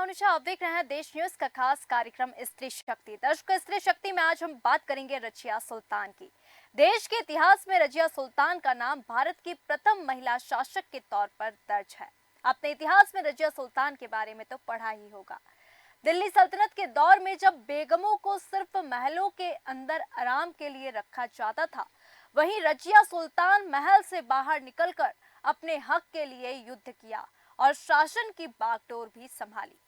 अनुषा, आप देख रहे हैं देश न्यूज का खास कार्यक्रम स्त्री शक्ति। दर्शकों, स्त्री शक्ति में आज हम बात करेंगे रजिया सुल्तान की। देश के इतिहास में रजिया सुल्तान का नाम भारत की प्रथम महिला शासक के तौर पर दर्ज है। आपने इतिहास में रजिया सुल्तान के बारे में तो पढ़ा ही होगा। दिल्ली सल्तनत के दौर में जब बेगमों को सिर्फ महलों के अंदर आराम के लिए रखा जाता था, वहीं रजिया सुल्तान महल से बाहर निकलकर अपने हक के लिए युद्ध किया और शासन की बागडोर भी संभाली।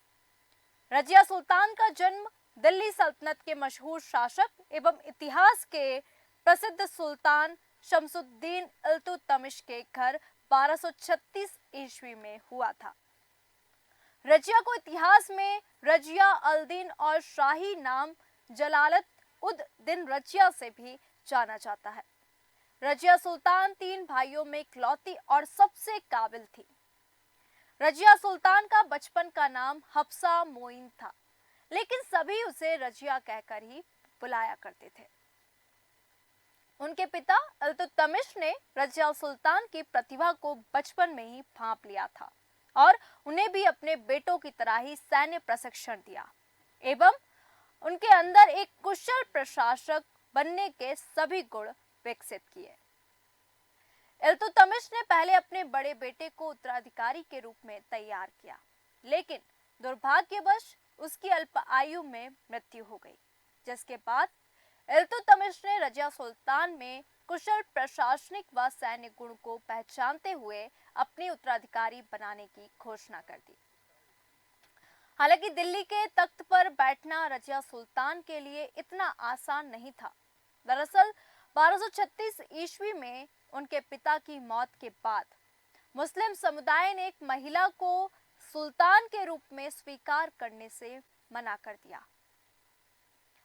रजिया सुल्तान का जन्म दिल्ली सल्तनत के मशहूर शासक एवं इतिहास के प्रसिद्ध सुल्तान शमसुद्दीन इल्तुतमिश के घर 1236 ईस्वी में हुआ था। रजिया को इतिहास में रजिया अल दीन और शाही नाम जलालत उद दिन रजिया से भी जाना जाता है। रजिया सुल्तान 3 भाइयों में इकलौती और सबसे काबिल थी। रजिया सुल्तान का बचपन का नाम हफ्सा मोइन था, लेकिन सभी उसे रजिया कहकर ही बुलाया करते थे। उनके पिता इल्तुतमिश ने रजिया सुल्तान की प्रतिभा को बचपन में ही भांप लिया था और उन्हें भी अपने बेटों की तरह ही सैन्य प्रशिक्षण दिया एवं उनके अंदर एक कुशल प्रशासक बनने के सभी गुण विकसित किए। इल्तुतमिश ने पहले अपने बड़े बेटे को उत्तराधिकारी के रूप में तैयार किया, लेकिन दुर्भाग्यवश उसकी अल्प आयु में मृत्यु हो गई, जिसके बाद इल्तुतमिश ने रजिया सुल्तान में कुशल प्रशासनिक व सैन्य गुण को पहचानते हुए अपने उत्तराधिकारी बनाने की घोषणा कर दी। हालांकि दिल्ली के तख्त पर बैठना रजिया सुल्तान के लिए इतना आसान नहीं था। दरअसल 1236 ईस्वी में उनके पिता की मौत के बाद मुस्लिम समुदाय ने एक महिला को सुल्तान के रूप में स्वीकार करने से मना कर दिया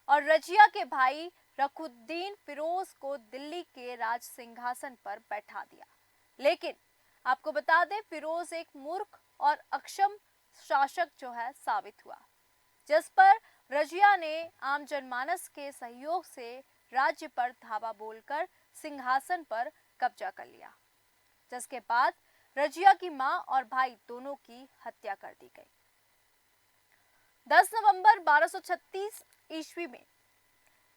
और रजिया के भाई रखुद्दीन फिरोज को दिल्ली के राज सिंहासन पर बैठा दिया। लेकिन आपको बता दें, फिरोज एक मूर्ख और अक्षम शासक साबित हुआ, जिस पर रजिया ने आम जनमानस के सहयोग से राज्य पर धावा बोलकर सिंहासन पर कब्जा कर लिया, जिसके बाद रजिया की मां और भाई दोनों की हत्या कर दी गई। 10 नवंबर 1236 ईस्वी में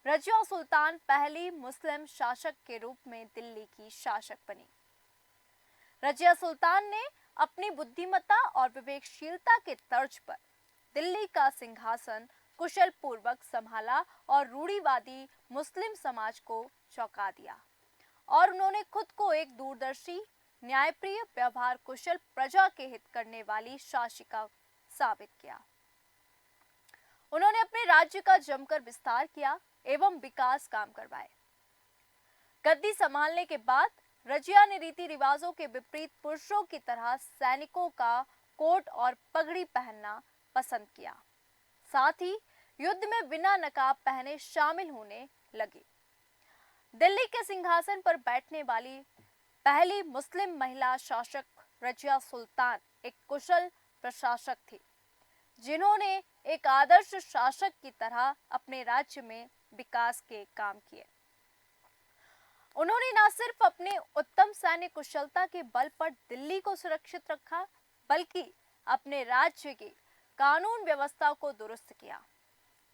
रजिया सुल्तान पहली मुस्लिम शासक के रूप में दिल्ली की शासक बनी। रजिया सुल्तान ने अपनी बुद्धिमत्ता और विवेकशीलता के तर्ज पर दिल्ली का सिंहासन कुशल पूर्वक संभाला और रूढ़िवादी मुस्लिम समाज को चौंका दिया और उन्होंने खुद को एक दूरदर्शी, न्यायप्रिय, व्यवहार कुशल, प्रजा के हित करने वाली शासिका साबित किया। उन्होंने अपने राज्य का जमकर विस्तार किया एवं विकास काम करवाए। गद्दी संभालने के बाद रजिया ने रीति रिवाजों के विपरीत पुरुषों की तरह सैनिकों का कोट और पगड़ी पहनना पसंद किया। साथ ही युद्ध में बिना नकाब पहने शामिल होने लगी। दिल्ली के सिंहासन पर बैठने वाली पहली मुस्लिम महिला शासक रजिया सुल्तान एक कुशल प्रशासक थी, जिन्होंने एक आदर्श शासक की तरह अपने राज्य में विकास के काम किए। उन्होंने न सिर्फ अपने उत्तम सैन्य कुशलता के बल पर दिल्ली को सुरक्षित रखा, बल्कि अपने राज्य की कानून व्यवस्था को दुरुस्त किया।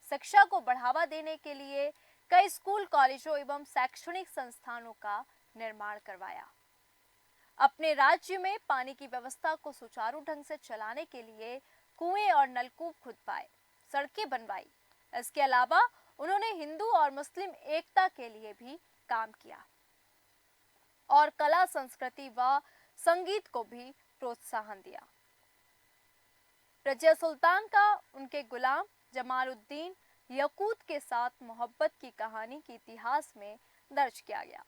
शिक्षा को बढ़ावा देने के लिए कई स्कूल, कॉलेजों एवं शैक्षणिक संस्थानों का निर्माण करवाया। अपने राज्य में पानी की व्यवस्था को सुचारू ढंग से चलाने के लिए कुएं और नलकूप खुदवाए, सड़कें बनवाई। इसके अलावा उन्होंने हिंदू और मुस्लिम एकता के लिए भी काम किया और कला, संस्कृति व संगीत को भी प्रोत्साहन दिया। रजिया सुल्तान का उनके गुलाम जमालुद्दीन यकूत के साथ मोहब्बत की कहानी के इतिहास में दर्ज किया गया।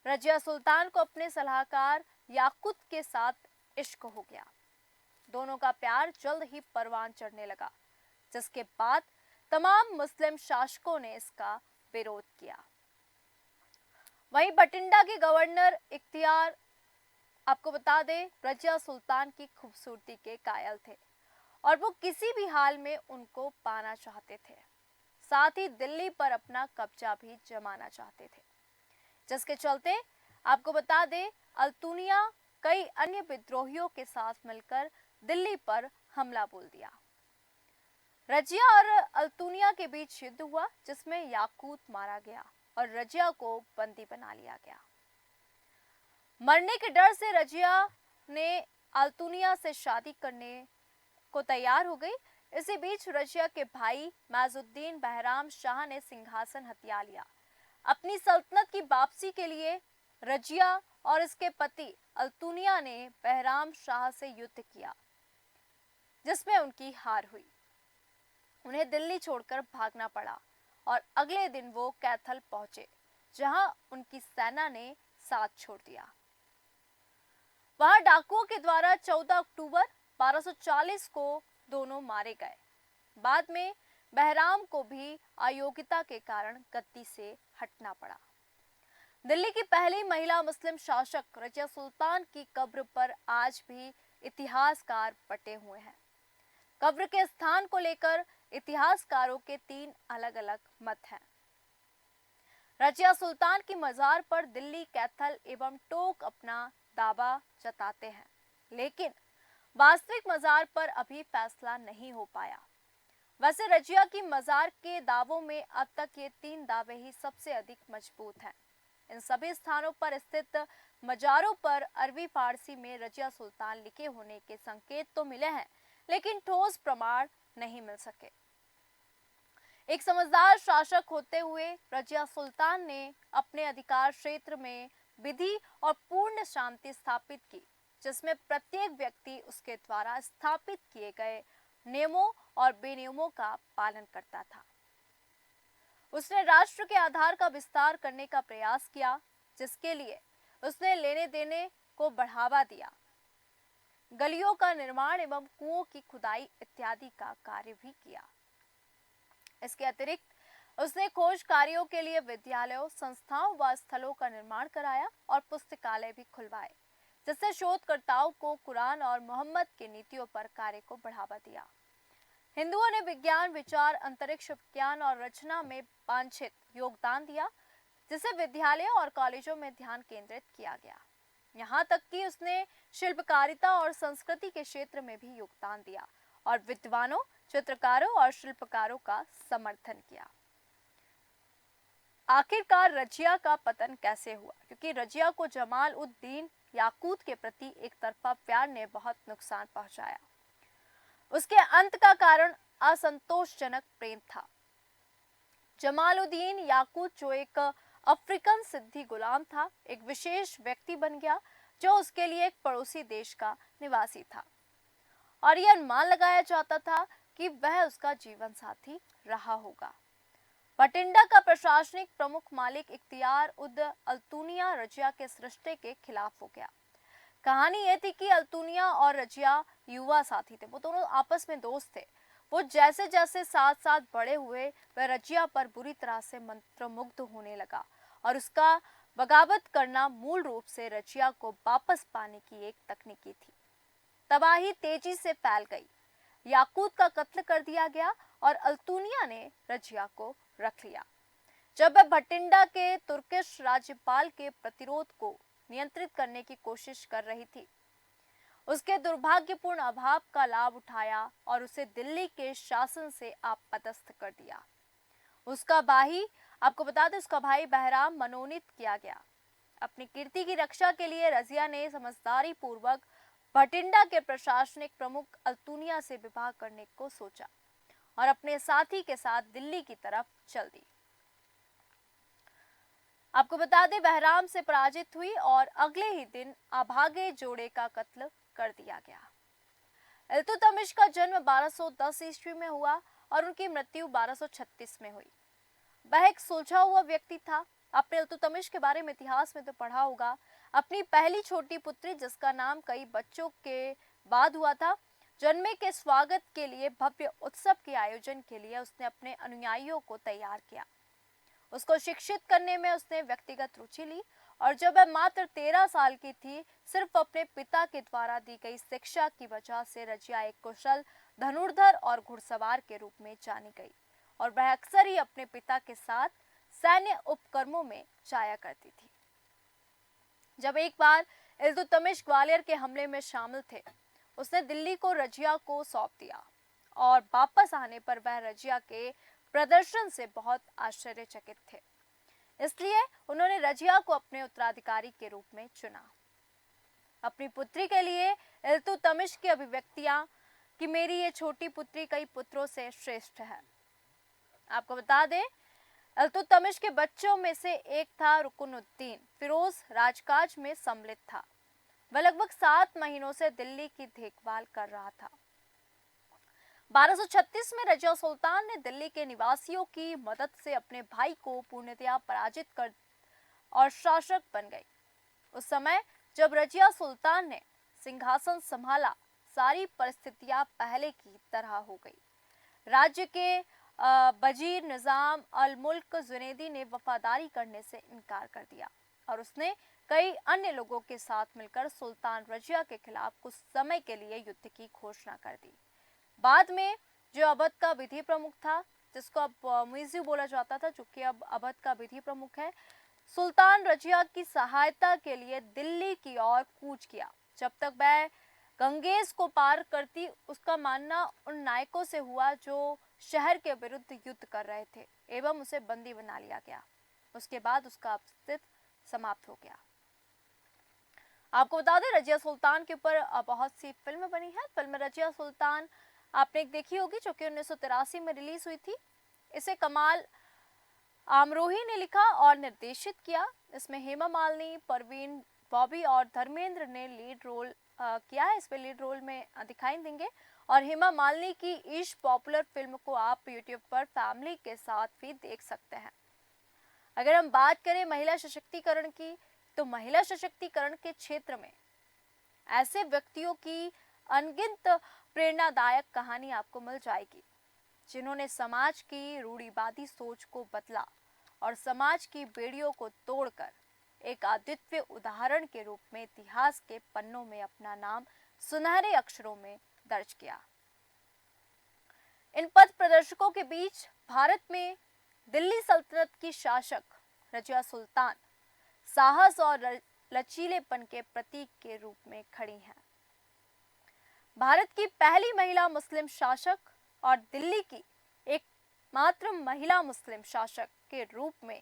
रजिया सुल्तान को अपने सलाहकार याकूत के साथ इश्क हो गया। दोनों का प्यार जल्द ही परवान चढ़ने लगा, जिसके बाद तमाम मुस्लिम शासकों ने इसका विरोध किया। वहीं बठिंडा के गवर्नर इख्तियार, आपको बता दें, रजिया सुल्तान की खूबसूरती के कायल थे और वो किसी भी हाल में उनको पाना चाहते थे। साथ ही दिल्ली पर अपना कब्जा भी जमाना चाहते थे, जिसके चलते आपको बता दें, अल्तुनिया कई अन्य विद्रोहियों के साथ मिलकर दिल्ली पर हमला बोल दिया रजिया और अल्तुनिया के बीच युद्ध हुआ जिसमें याकूत मारा गया और रजिया को बंदी बना लिया गया। मरने के डर से रजिया ने अल्तुनिया से शादी करने को तैयार हो गई। इसी बीच रजिया के भाई माजुद्दीन बहराम शाह ने सिंहासन हथिया लिया। अपनी सल्तनत की वापसी के लिए रजिया और इसके पति अल्तुनिया ने बहराम शाह से युद्ध किया जिसमें उनकी हार हुई। उन्हें दिल्ली छोड़कर भागना पड़ा और अगले दिन वो कैथल पहुंचे जहां उनकी सेना ने साथ छोड़ दिया। वहां डाकुओं के द्वारा 14 अक्टूबर 1240 को दोनों मारे गए। बाद में बहराम को भी अयोग्यता के कारण गद्दी से हटना पड़ा। दिल्ली की पहली महिला मुस्लिम शासक रजिया सुल्तान की कब्र पर आज भी इतिहासकार बटे हुए हैं। कब्र के स्थान को लेकर इतिहासकारों के 3 अलग-अलग मत हैं। रजिया सुल्तान की मजार पर दिल्ली, कैथल एवं टोंक अपना दावा जताते हैं, लेकिन वास्तविक मजार पर अभी फैसला नहीं हो पाया। वैसे रजिया की मजार के दावों में अब तक ये 3 दावे ही सबसे अधिक मजबूत हैं। इन सभी स्थानों पर स्थित मजारों पर अरबी फारसी में रजिया सुल्तान लिखे होने के संकेत तो मिले हैं, लेकिन ठोस प्रमाण नहीं मिल सके। एक समझदार शासक होते हुए रजिया सुल्तान ने अपने अधिकार क्षेत्र में विधि और पूर्ण शांति स्थापित की, जिसमें प्रत्येक व्यक्ति उसके द्वारा स्थापित किए गए नियमों और बेनियमों का पालन करता था। उसने राष्ट्र के आधार का विस्तार करने का प्रयास किया, जिसके लिए उसने लेने देने को बढ़ावा दिया, गलियों का निर्माण एवं कुओं की खुदाई इत्यादि का कार्य भी किया। इसके अतिरिक्त उसने खोज कार्यों के लिए विद्यालयों, संस्थाओं व स्थलों का निर्माण कराया और पुस्तकालय भी खुलवाए, जिससे शोधकर्ताओं को कुरान और मोहम्मद की नीतियों पर कार्य को बढ़ावा दिया। हिंदुओं ने विज्ञान, विचार, अंतरिक्ष विज्ञान और रचना में वांछित योगदान दिया, जिसे विद्यालयों और कॉलेजों में ध्यान केंद्रित किया गया। यहाँ तक कि उसने शिल्पकारिता और संस्कृति के क्षेत्र में भी योगदान दिया और विद्वानों, चित्रकारों और शिल्पकारों का समर्थन किया। आखिरकार रजिया का पतन कैसे हुआ? क्योंकि रजिया को जमाल उद दीन याकूत के प्रति एक तरफा प्यार ने बहुत नुकसान पहुंचाया। उसके अंत का कारण असंतोषजनक प्रेम था। जमालुद्दीन याकूत, जो एक अफ्रीकन सिद्धि गुलाम था, एक विशेष व्यक्ति बन गया जो उसके लिए एक पड़ोसी देश का निवासी था और यह अनुमान लगाया जाता था कि वह उसका जीवन साथी रहा होगा। बठिंडा का प्रशासनिक प्रमुख मालिक इख्तियार उद अल्तुनिया रजिया के सृष्टि के खिलाफ हो गया। कहानी यह थी कि अल्तुनिया और रजिया युवा साथी थे, वो दोनों आपस में दोस्त थे। वो जैसे जैसे साथ साथ बड़े हुए, वह रजिया पर बुरी तरह से मंत्रमुग्ध होने लगा और उसका बगावत करना मूल रूप से रजिया को वापस पाने की एक तकनीकी थी। तबाही तेजी से फैल गई। याकूत का कत्ल कर दिया गया और अल्तुनिया ने रजिया को रख लिया। जब वह बठिंडा के तुर्किश राज्यपाल के प्रतिरोध को नियंत्रित करने की कोशिश कर रही थी, उसके दुर्भाग्यपूर्ण अभाव का लाभ उठाया और उसे दिल्ली के शासन से आपदस्थ कर दिया। उसका भाई, आपको बता दें, उसका भाई बहराम मनोनीत किया गया। अपनी कीर्ति की रक्षा के लिए रजिया ने समझदारी पूर्वक बठिंडा के प्रशासनिक प्रमुख अल्तुनिया से विवाह करने को सोचा और अपने साथी के साथ दिल्ली की तरफ चल दी। आपको बता दें, बहराम से पराजित हुई और अगले ही दिन अभागे जोड़े का कत्ल कर दिया गया। इल्तुतमिश का जन्म 1210 ईस्वी में हुआ और उनकी मृत्यु 1236 में हुई। वह एक सुलझा हुआ व्यक्ति था। आपने इल्तुतमिश के बारे में इतिहास में तो पढ़ा होगा। अपनी पहली छोटी पुत्री, जिसका नाम कई बच्चों के बाद हुआ था, जन्मे के स्वागत के लिए भव्य उत्सव के आयोजन के लिए उसने अपने अनुयायियों को तैयार किया। उसको शिक्षित करने में उसने व्यक्तिगत रुचि ली और जब वह मात्र 13 साल की थी, सिर्फ अपने पिता के द्वारा दी गई शिक्षा की वजह से रजिया एक कुशल धनुर्धर और घुड़सवार के रूप में जानी गई और वह अक्सर ही अपने पिता के साथ सैन्य उपक्रमों में जाया करती थी। जब एक बार इल्तुतमिश ग्वालियर के हमले में शामिल थे, उसने दिल्ली को रजिया को सौंप दिया और वापस आने पर वह रजिया के प्रदर्शन से बहुत आश्चर्यचकित थे। इसलिए उन्होंने रजिया को अपने उत्तराधिकारी के रूप में चुना। अपनी पुत्री के लिए इल्तुतमिश की अभिव्यक्तियां कि मेरी ये छोटी पुत्री कई पुत्रों से श्रेष्ठ है। आपको बता दें, इल्तुतमिश के बच्चों में से एक था रुकनुद्दीन, फिरोज राजकाज में सम्मिलित था। वह लगभग 7 महीनों से दिल्ली की देखभाल कर रहा था। 1236 में रजिया सुल्तान ने दिल्ली के निवासियों की मदद से अपने भाई को पूर्णतया पराजित कर और शासक बन गई। उस समय जब रजिया सुल्तान ने सिंहासन संभाला, सारी परिस्थितियां पहले की तरह हो गई। राज्य के वजीर निजाम अल मुल्क जुनैदी ने वफादारी करने से इनकार कर दिया और उसने कई अन्य लोगों के साथ मिलकर सुल्तान रजिया के खिलाफ कुछ समय के लिए युद्ध की घोषणा कर दी। बाद में जो अवध का विधि प्रमुख था, जिसको अब मुइज़्ज़ी बोला जाता था, जो कि अब अवध का विधि प्रमुख है, सुल्तान रजिया की सहायता के लिए दिल्ली की ओर कूच किया। जब तक वह गंगेज को पार करती, उसका मानना उन नायकों से हुआ जो शहर के विरुद्ध युद्ध कर रहे थे एवं उसे बंदी बना लिया गया। उसके बाद उसका अस्तित्व समाप्त हो गया। आपको बता दें, रजिया सुल्तान के ऊपर बहुत सी फिल्म बनी है। फिल्म रजिया सुल्तान आपने एक देखी होगी, जो कि 1983 में रिलीज हुई थी। इसे कमाल आमरोही ने लिखा और निर्देशित किया। इसमें हेमा मालिनी, परवीन बॉबी और धर्मेंद्र ने लीड रोल किया है। इस पे लीड रोल में दिखाई देंगे। और हेमा मालिनी की इस पॉपुलर फिल्म को आप यूट्यूब पर फैमिली के साथ भी देख सकते हैं। अगर हम बात करें महिला सशक्तिकरण की, तो महिला सशक्तिकरण के क्षेत्र में ऐसे व्यक्तियों की अनगिनत प्रेरणादायक कहानी आपको मिल जाएगी, जिन्होंने समाज की रूढ़िवादी सोच को बदला और समाज की बेड़ियों को तोड़कर एक अद्वितीय उदाहरण के रूप में इतिहास के पन्नों में अपना नाम सुनहरे अक्षरों में दर्ज किया। इन पथ प्रदर्शकों के बीच भारत में दिल्ली सल्तनत की शासक रजिया सुल्तान साहस और लचीलेपन के प्रतीक के रूप में खड़ी हैं। भारत की पहली महिला मुस्लिम शासक और दिल्ली की एकमात्र महिला मुस्लिम शासक के रूप में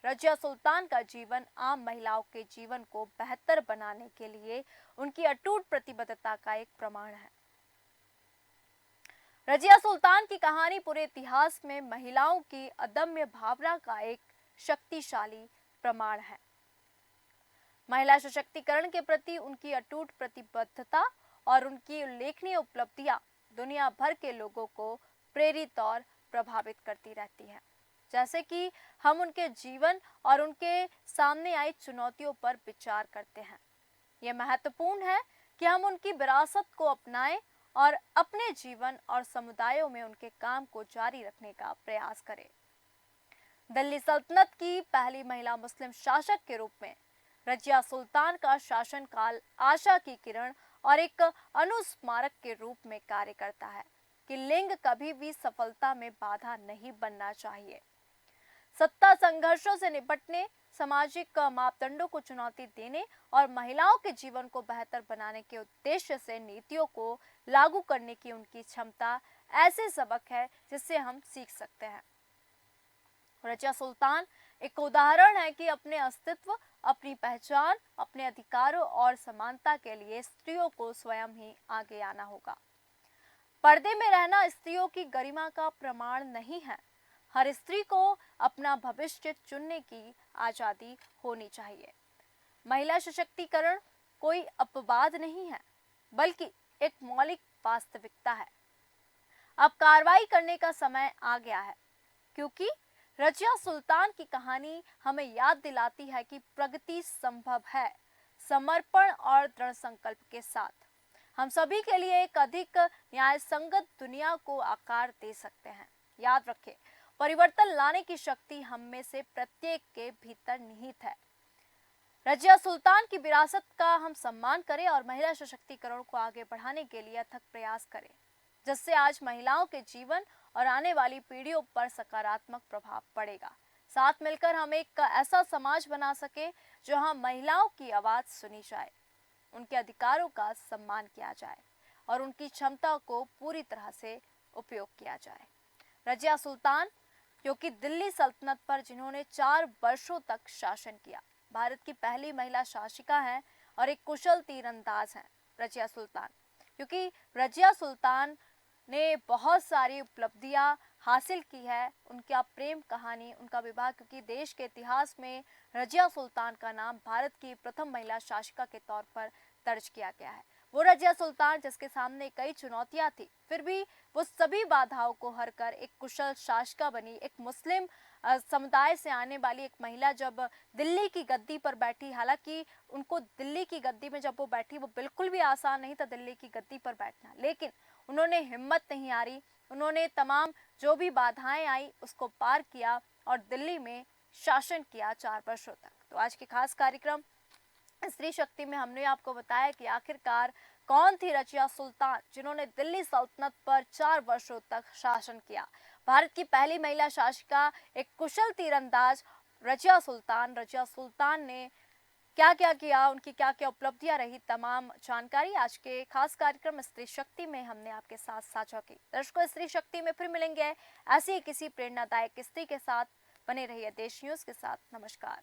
रजिया सुल्तान का जीवन आम महिलाओं के जीवन को बेहतर बनाने के लिए उनकी अटूट प्रतिबद्धता का एक प्रमाण है। रजिया सुल्तान की कहानी पूरे इतिहास में महिलाओं की अदम्य भावना का एक शक्तिशाली प्रमाण है। महिला सशक्तिकरण के प्रति उनकी अटूट प्रतिबद्धता और उनकी उल्लेखनीय उपलब्धियां दुनिया भर के लोगों को प्रेरित और प्रभावित करती रहती हैं। जैसे कि हम उनके जीवन और उनके सामने आई चुनौतियों पर विचार करते हैं। यह महत्वपूर्ण है कि हम उनकी विरासत को अपनाएं और अपने जीवन और समुदायों में उनके काम को जारी रखने का प्रयास करें। दिल्ली सल्तनत की पहली महिला मुस्लिम शासक के रूप में रजिया सुल्तान का शासनकाल आशा की किरण और एक अनुस्मारक के रूप में कार्य करता है कि लिंग कभी भी सफलता में बाधा नहीं बनना चाहिए। सत्ता संघर्षों से निपटने, सामाजिक मापदंडों को चुनौती देने और महिलाओं के जीवन को बेहतर बनाने के उद्देश्य से नीतियों को लागू करने की उनकी क्षमता ऐसे सबक है जिससे हम सीख सकते हैं। रजिया सुल्तान एक उदाहरण है कि अपने अस्तित्व, अपनी पहचान, अपने अधिकारों और समानता के लिए स्त्रियों को स्वयं ही आगे आना होगा। पर्दे में रहना स्त्रियों की गरिमा का प्रमाण नहीं है। हर स्त्री को अपना भविष्य चुनने की आजादी होनी चाहिए। महिला सशक्तिकरण कोई अपवाद नहीं है, बल्कि एक मौलिक वास्तविकता है। अब कार्रवाई करने का समय आ गया है, क्योंकि रजिया सुल्तान की कहानी हमें याद दिलाती है कि प्रगति संभव है, समर्पण और दृढ़ संकल्प के साथ। हम सभी के लिए एक अधिक न्याय संगत दुनिया को आकार दे सकते हैं। याद रखें, परिवर्तन लाने की शक्ति हम में से प्रत्येक के भीतर निहित है। रजिया सुल्तान की विरासत का हम सम्मान करें और महिला सशक्तिकरण को आगे बढ़ाने के लिए अथक प्रयास करें, जिससे आज महिलाओं के जीवन और आने वाली पीढ़ियों पर सकारात्मक प्रभाव पड़ेगा। साथ मिलकर हम एक ऐसा समाज बना सके जहां महिलाओं की आवाज सुनी जाए, उनके अधिकारों का सम्मान किया जाए और उनकी क्षमता को पूरी तरह से उपयोग किया जाए। रजिया सुल्तान, क्योंकि दिल्ली सल्तनत पर जिन्होंने 4 वर्षों तक शासन किया, भारत की पहली महिला शासिका हैं और एक कुशल तीरंदाज हैं रजिया सुल्तान। क्योंकि रजिया सुल्तान ने बहुत सारी उपलब्धियां हासिल की है। उनका प्रेम कहानी, उनका विवाह, क्योंकि देश के इतिहास में रजिया सुल्तान का नाम भारत की प्रथम महिला शासिका के तौर पर दर्ज किया गया है। वो रजिया सुल्तान जिसके सामने कई चुनौतियां थी, फिर भी वो सभी बाधाओं को हर कर एक कुशल शासिका बनी। एक मुस्लिम समुदाय से आने वाली एक महिला जब दिल्ली की गद्दी पर बैठी, हालांकि उनको दिल्ली की गद्दी में जब वो बैठी, वो बिल्कुल भी आसान नहीं था दिल्ली की गद्दी पर बैठना, लेकिन उन्होंने हिम्मत नहीं हारी। उन्होंने तमाम जो भी बाधाएं आई उसको पार किया और दिल्ली में शासन किया 4 वर्षों तक। तो आज के खास कार्यक्रम स्त्री शक्ति में हमने आपको बताया कि आखिरकार कौन थी रजिया सुल्तान, जिन्होंने दिल्ली सल्तनत पर 4 वर्षों तक शासन किया। भारत की पहली महिला शासिका, एक कुशल तीरंदाज रजिया सुल्तान ने क्या क्या किया, उनकी क्या क्या उपलब्धियां रही, तमाम जानकारी आज के खास कार्यक्रम स्त्री शक्ति में हमने आपके साथ साझा की। दर्शकों, स्त्री शक्ति में फिर मिलेंगे ऐसे ही किसी प्रेरणादायक स्त्री के साथ। बने रहिए देश न्यूज के साथ। नमस्कार।